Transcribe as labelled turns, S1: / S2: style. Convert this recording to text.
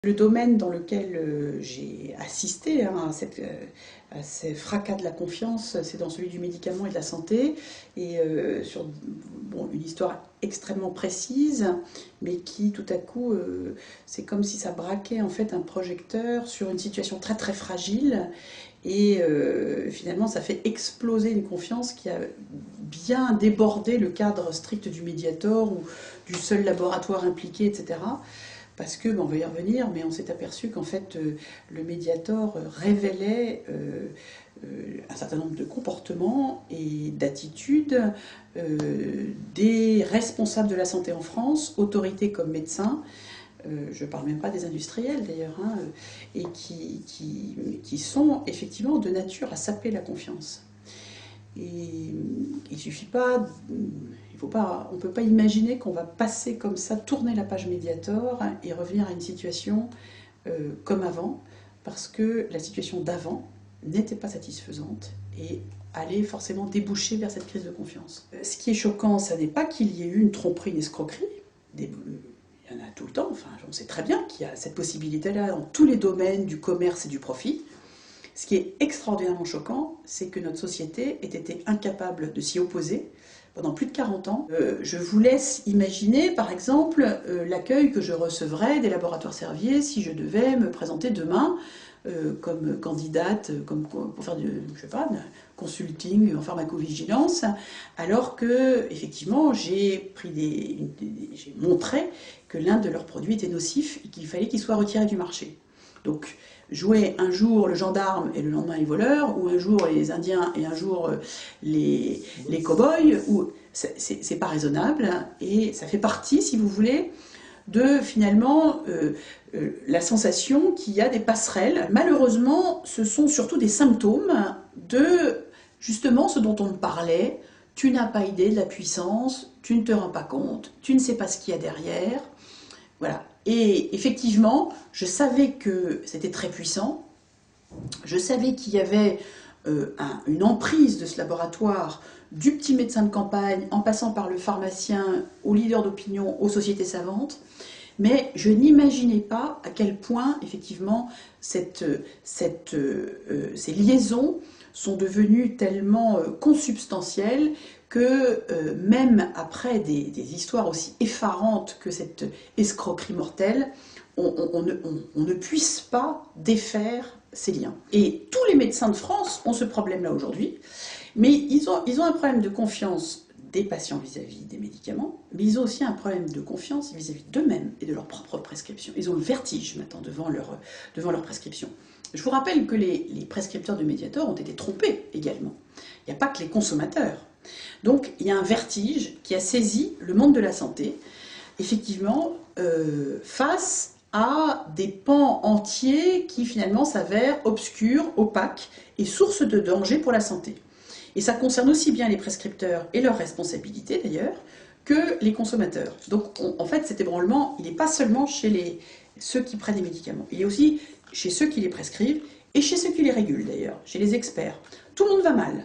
S1: Le domaine dans lequel j'ai assisté à ces fracas de la confiance, c'est dans celui du médicament et de la santé, et sur une histoire extrêmement précise, mais qui tout à coup, c'est comme si ça braquait en fait un projecteur sur une situation très très fragile, et finalement ça fait exploser une confiance qui a bien débordé le cadre strict du Mediator ou du seul laboratoire impliqué, etc. Parce que, on va y revenir, mais on s'est aperçu qu'en fait, le Mediator révélait un certain nombre de comportements et d'attitudes des responsables de la santé en France, autorités comme médecins, je ne parle même pas des industriels d'ailleurs, et qui sont effectivement de nature à saper la confiance. Et il suffit pas, on ne peut pas imaginer qu'on va passer comme ça, tourner la page Mediator et revenir à une situation comme avant, parce que la situation d'avant n'était pas satisfaisante et allait forcément déboucher vers cette crise de confiance. Ce qui est choquant, ça n'est pas qu'il y ait eu une tromperie, une escroquerie. Il y en a tout le temps, enfin, on sait très bien qu'il y a cette possibilité-là dans tous les domaines du commerce et du profit. Ce qui est extraordinairement choquant, c'est que notre société ait été incapable de s'y opposer pendant plus de 40 ans. Je vous laisse imaginer, par exemple, l'accueil que je recevrais des laboratoires Servier si je devais me présenter demain comme candidate pour faire du consulting en pharmacovigilance, alors que, effectivement, j'ai montré que l'un de leurs produits était nocif et qu'il fallait qu'il soit retiré du marché. Donc, jouer un jour le gendarme et le lendemain les voleurs, ou un jour les Indiens et un jour les cow-boys, c'est pas raisonnable, et ça fait partie, si vous voulez, de finalement la sensation qu'il y a des passerelles. Malheureusement, ce sont surtout des symptômes de justement ce dont on parlait. Tu n'as pas idée de la puissance, tu ne te rends pas compte, tu ne sais pas ce qu'il y a derrière. Voilà. Et effectivement, je savais que c'était très puissant, je savais qu'il y avait une emprise de ce laboratoire, du petit médecin de campagne, en passant par le pharmacien, au leader d'opinion, aux sociétés savantes, mais je n'imaginais pas à quel point, effectivement, ces liaisons sont devenues tellement consubstantielles que même après des histoires aussi effarantes que cette escroquerie mortelle, on ne puisse pas défaire ces liens. Et tous les médecins de France ont ce problème-là aujourd'hui, mais ils ont un problème de confiance des patients vis-à-vis des médicaments, mais ils ont aussi un problème de confiance vis-à-vis d'eux-mêmes et de leur propre prescription. Ils ont le vertige maintenant devant leur prescription. Je vous rappelle que les prescripteurs de Mediator ont été trompés également. Il n'y a pas que les consommateurs. Donc il y a un vertige qui a saisi le monde de la santé, effectivement, face à des pans entiers qui finalement s'avèrent obscurs, opaques et source de danger pour la santé. Et ça concerne aussi bien les prescripteurs et leurs responsabilités d'ailleurs, que les consommateurs. Donc en fait cet ébranlement, il n'est pas seulement chez ceux qui prennent les médicaments, il est aussi chez ceux qui les prescrivent et chez ceux qui les régulent d'ailleurs, chez les experts. Tout le monde va mal.